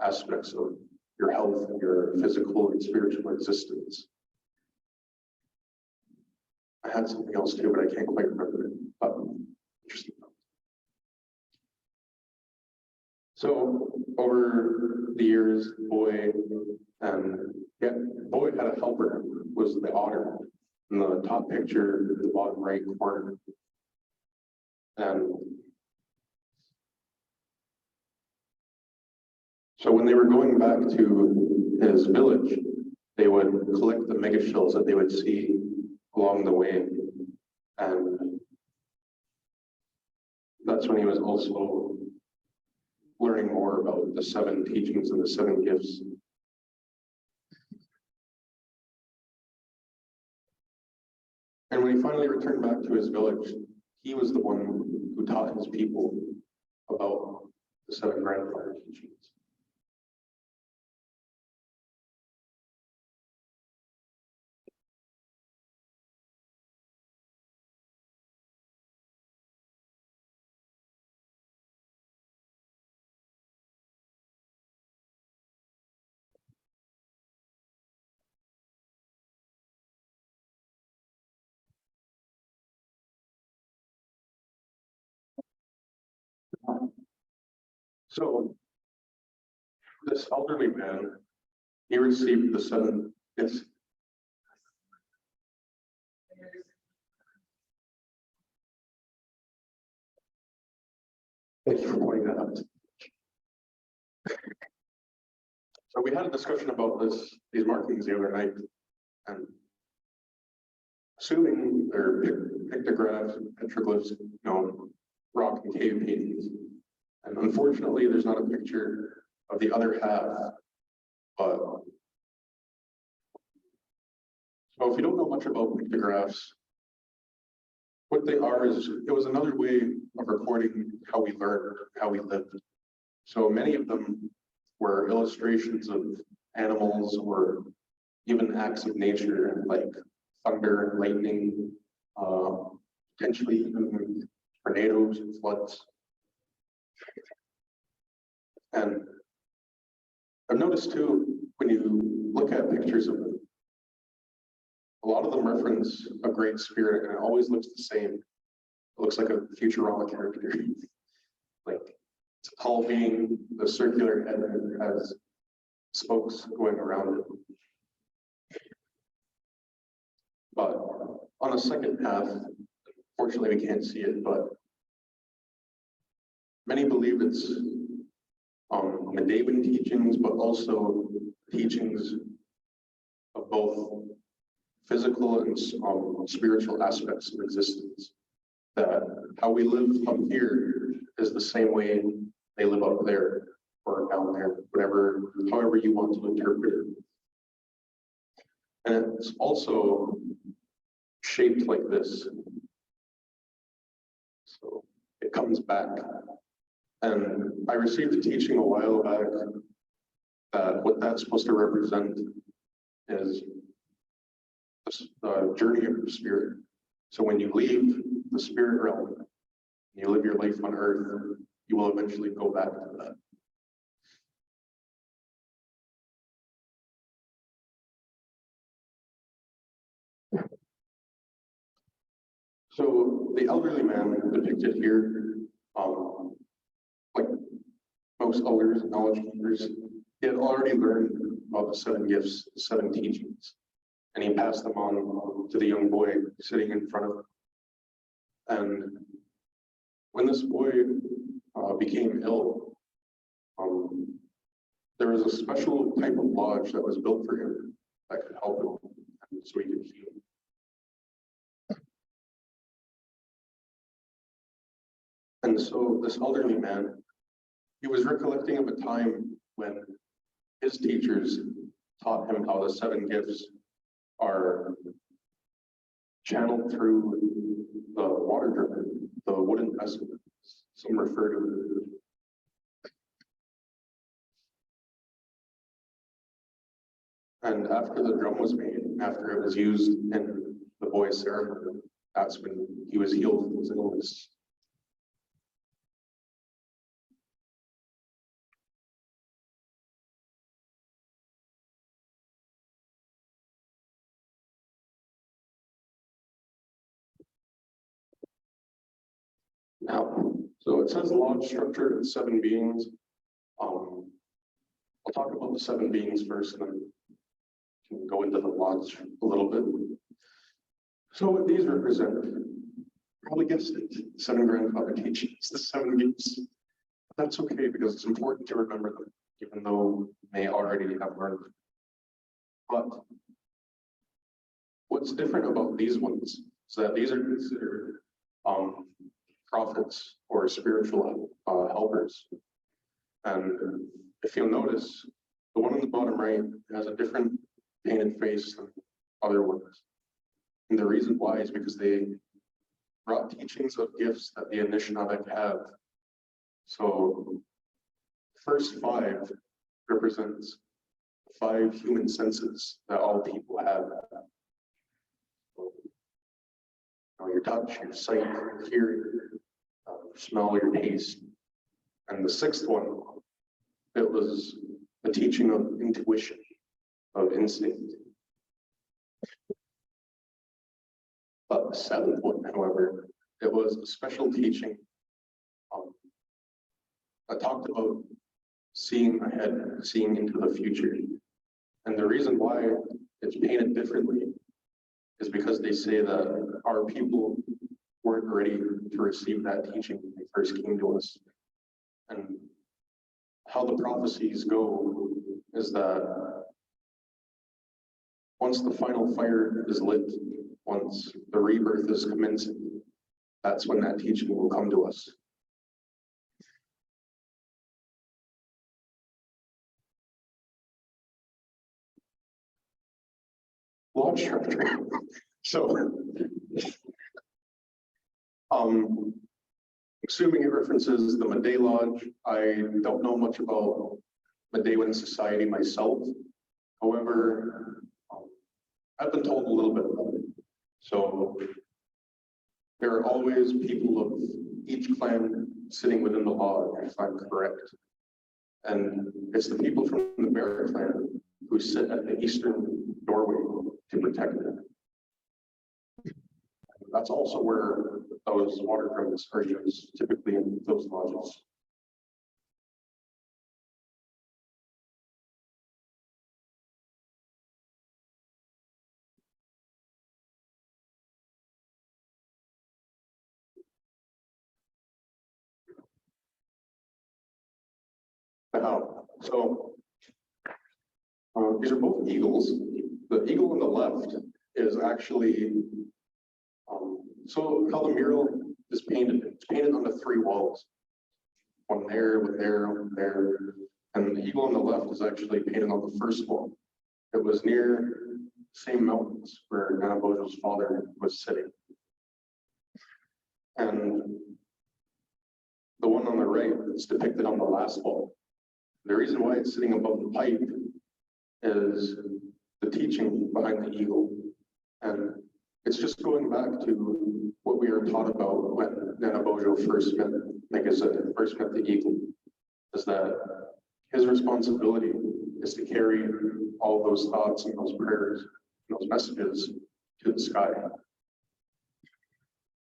aspects of your health and your physical and spiritual existence. I had something else too, but I can't quite remember it. But interesting. So over the years, Boy had a helper, was the otter in the top picture, the bottom right corner. And so when they were going back to his village, they would collect the mega shells that they would see along the way. And that's when he was also learning more about the 7 teachings and the 7 gifts. And when he finally returned back to his village, he was the one who taught his people about the 7 grandfather teachings. So this elderly man, he received the 7 gifts. Thank you for pointing that out. So we had a discussion about these markings the other night, and assuming they're pictographs, petroglyphs, rock and cave paintings, and unfortunately, there's not a picture of the other half. But so if you don't know much about pictographs, what they are is it was another way of recording how we learned, how we lived. So many of them were illustrations of animals or even acts of nature like thunder and lightning, potentially even tornadoes and floods. And I've noticed too, when you look at pictures of them, a lot of them reference a great spirit, and it always looks the same. It looks like a Futurama character. Like it's a tall being, the circular head has spokes going around it. But on the second half, fortunately we can't see it, but many believe it's Medieval teachings, but also teachings of both physical and spiritual aspects of existence. That how we live up here is the same way they live up there or down there, however you want to interpret it. And it's also shaped like this. So it comes back. And I received a teaching a while back that what that's supposed to represent is the journey of your spirit. So when you leave the spirit realm, you live your life on earth, you will eventually go back to that. So the elderly man depicted here, like most elders and knowledge keepers, he had already learned about the 7 gifts, the 7 teachings, and he passed them on to the young boy sitting in front of him. And when this boy became ill, there was a special type of lodge that was built for him that could help him, and so he could heal. And so this elderly man, he was recollecting of a time when his teachers taught him how the 7 gifts are channeled through the water drum, the wooden vessel. Some refer to it. And after the drum was made, after it was used in the boy's ceremony, that's when he was healed from his illness. Now, so it says lodge structured in 7 beings. I'll talk about the 7 beings first, and then can go into the lodge a little bit. So what these represent, probably guessed it, 7 grandfather teachings, the 7 gifts. But that's okay because it's important to remember them, even though you may already have learned them. But what's different about these ones is that these are considered prophets or spiritual helpers. And if you'll notice, the one on the bottom right has a different painted face than other ones. And the reason why is because they brought teachings of gifts that the Anishinaabemowin have. So the first 5 represents 5 human senses that all people have. Your touch, your sight, your hearing, your smell, your taste. And the 6th one, it was the teaching of intuition, of instinct. But the 7th one, however, it was a special teaching I talked about seeing ahead, seeing into the future. And the reason why it's painted differently is because they say that our people weren't ready to receive that teaching when they first came to us. And how the prophecies go is that once the final fire is lit, once the rebirth is commencing, that's when that teaching will come to us. Lodge structure. So, assuming it references the Meday Lodge, I don't know much about Medewin society myself. However, I've been told a little bit about it. So there are always people of each clan sitting within the lodge, if I'm correct. And it's the people from the Bear clan who sit at the eastern doorway to protect it. That's also where those water drums are used, typically in those lodges. Now, so these are both eagles. The eagle on the left is actually, so how the mural is painted, it's painted on the three walls. One there, one there, one there. And the eagle on the left is actually painted on the first wall. It was near the same mountains where Anishinaabemowin's father was sitting. And the one on the right is depicted on the last wall. The reason why it's sitting above the pipe is the teaching behind the eagle. And it's just going back to what we are taught about when Anishinaabemowin first met, first met the eagle, is that his responsibility is to carry all those thoughts and those prayers and those messages to the sky.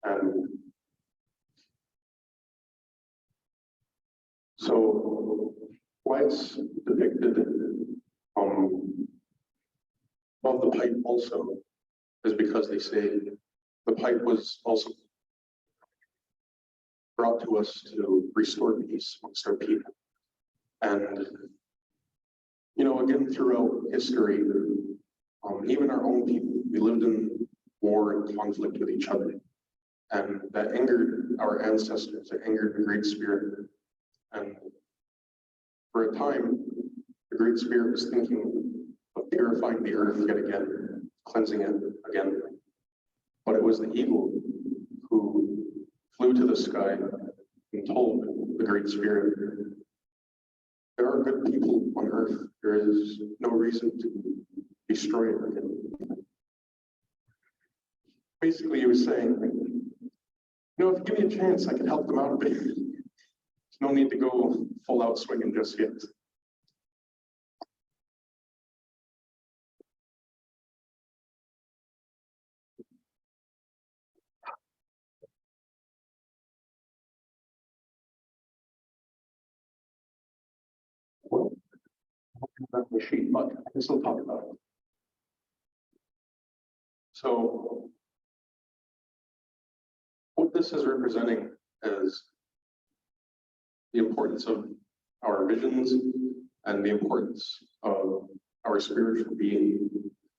And so why it's depicted above the pipe also is because they say the pipe was also brought to us to restore peace amongst our people. And, you know, again, throughout history, even our own people, we lived in war and conflict with each other. And that angered our ancestors, it angered the Great Spirit. And for a time, the Great Spirit was thinking of purifying the earth yet again, cleansing it again. But it was the eagle who flew to the sky and told the Great Spirit, there are good people on earth. There is no reason to destroy it again. Basically, he was saying, you know, if you give me a chance, I could help them out a bit. There's no need to go full out swinging just yet. Well, that's the sheet, but I can still talk about it. So, what this is representing is the importance of our visions and the importance of our spiritual being.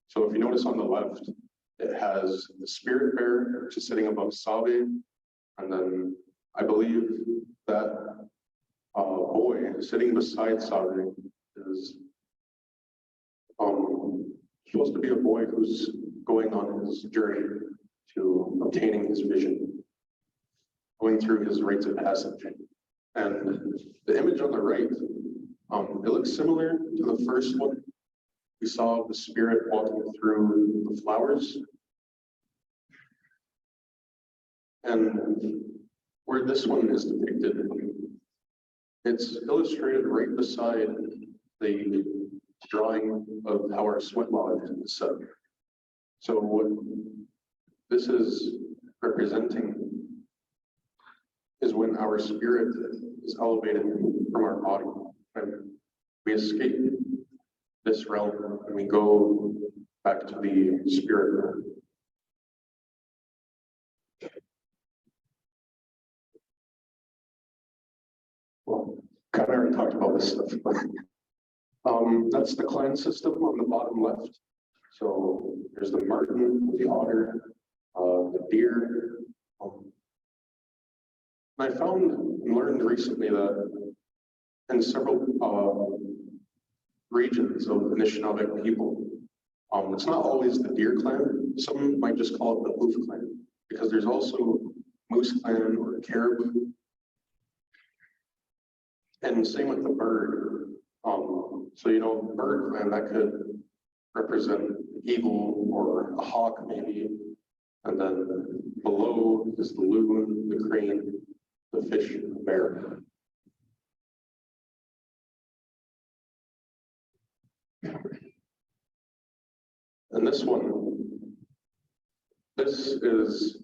So if you notice on the left, it has the spirit bearer, which is sitting above Zhaabwitoo'daa, and then I believe that boy sitting beside Zhaabwitoo'daa is supposed to be a boy who's going on his journey to obtaining his vision, going through his rites of passage. And the image on the right, it looks similar to the first one. We saw the spirit walking through the flowers. And where this one is depicted, it's illustrated right beside the drawing of how our sweat lodge is set. So what this is representing is when our spirit is elevated from our body. And we escape this realm and we go back to the spirit realm. Well, kind of already talked about this stuff, but that's the clan system on the bottom left. So there's the marten, the otter, the deer. I found and learned recently that in several regions of Anishinaabe people, it's not always the deer clan. Some might just call it the wolf clan, because there's also moose clan or caribou. And same with the bird. So, you know, bird clan, that could represent eagle or a hawk maybe. And then below is the loon, the crane, the fish, and the bear. And this one, this is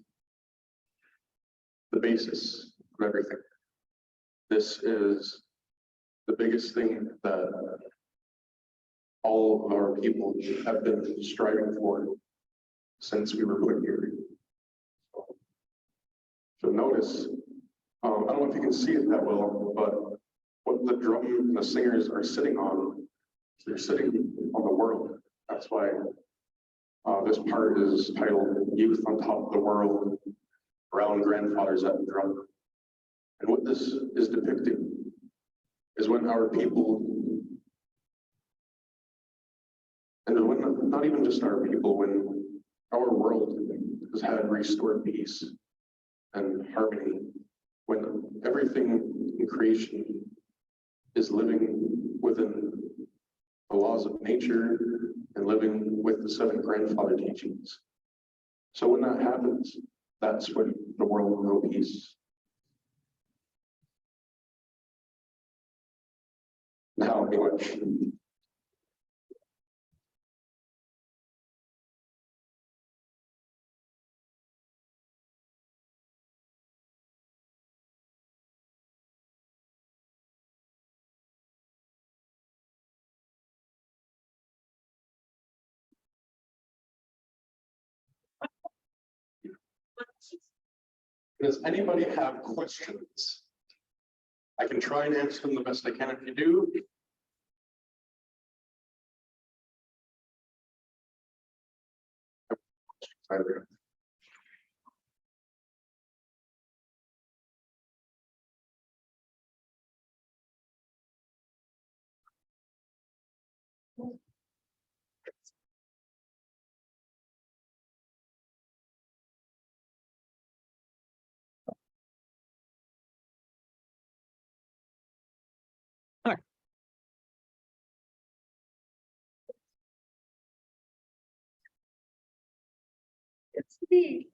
the basis of everything. This is the biggest thing that all of our people have been striving for since we were put here. So notice, I don't know if you can see it that well, but what the drum and the singers are sitting on, they're sitting on the world. That's why this part is titled Youth on Top of the World, around grandfathers at the drum. And what this is depicting is when our people, and when not even just our people, when our world has had restored peace and harmony, when everything in creation is living within the laws of nature and living with the 7 grandfather teachings. So when that happens, that's when the world will know peace. Now, English. Does anybody have questions? I can try and answer them the best I can if you do. It's me.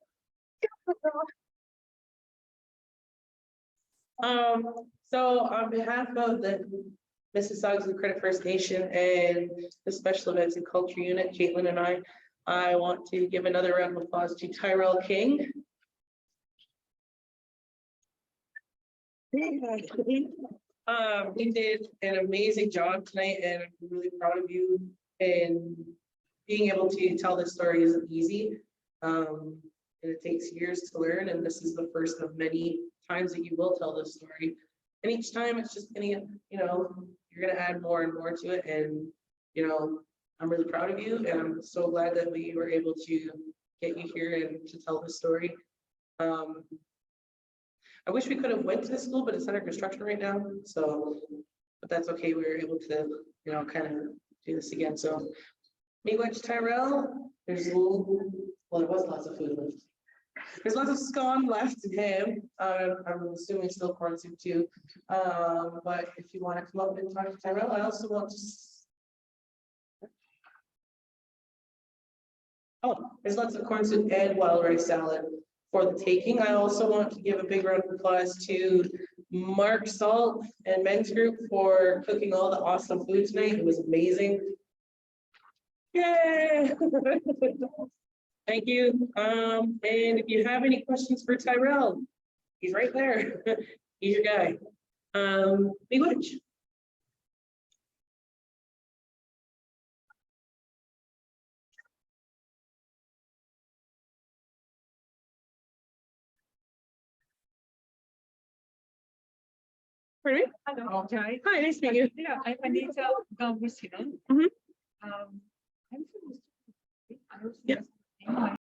So on behalf of the Mississaugas of Credit First Nation and the Special Events and Culture Unit, Caitlin and I want to give another round of applause to Tyrell King. You did an amazing job tonight, and I'm really proud of you. And being able to tell this story isn't easy. And it takes years to learn, and this is the first of many times that you will tell this story. And each time it's just gonna, you know, you're gonna add more and more to it. And, you know, I'm really proud of you, and I'm so glad that we were able to get you here and to tell this story. I wish we could have went to the school, but it's under construction right now. So, but that's okay. We were able to, you know, kind of do this again. So, Miigwech Tyrell, there's a little, well, there was lots of food left. There's lots of scone left in him. I'm assuming still corn soup too. But if you want to come up and talk to Tyrell, I also want to. Oh, there's lots of corn soup and wild rice salad for the taking. I also want to give a big round of applause to Mark Salt and men's group for cooking all the awesome food tonight. It was amazing. Yay! Thank you. And if you have any questions for Tyrell, He's right there. He's your guy. Big Witch. Pardon me? Hello, hi. Hi, nice to meet you. Yeah, I'm Anita Zhaabwiitoo'daa. Mhm. I'm from. I was. Yeah.